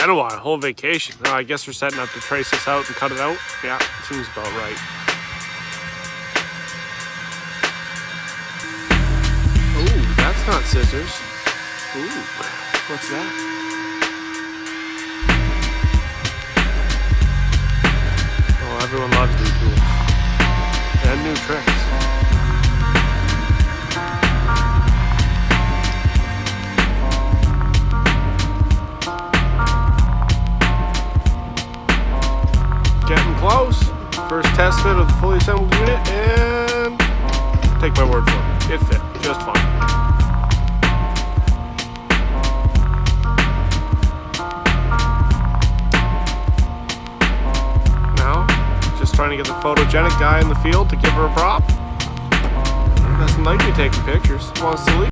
been a while, whole vacation. Oh, I guess we're setting up to trace this out and cut it out. Yeah, seems about right. Ooh, that's not scissors. Ooh, what's that? Oh, everyone loves new tools. And new tricks. Getting close. First test fit of the fully assembled unit, and take my word for it, it fit just fine. Now, just trying to get the photogenic guy in the field to give her a prop. Doesn't like me taking pictures, wants to leave.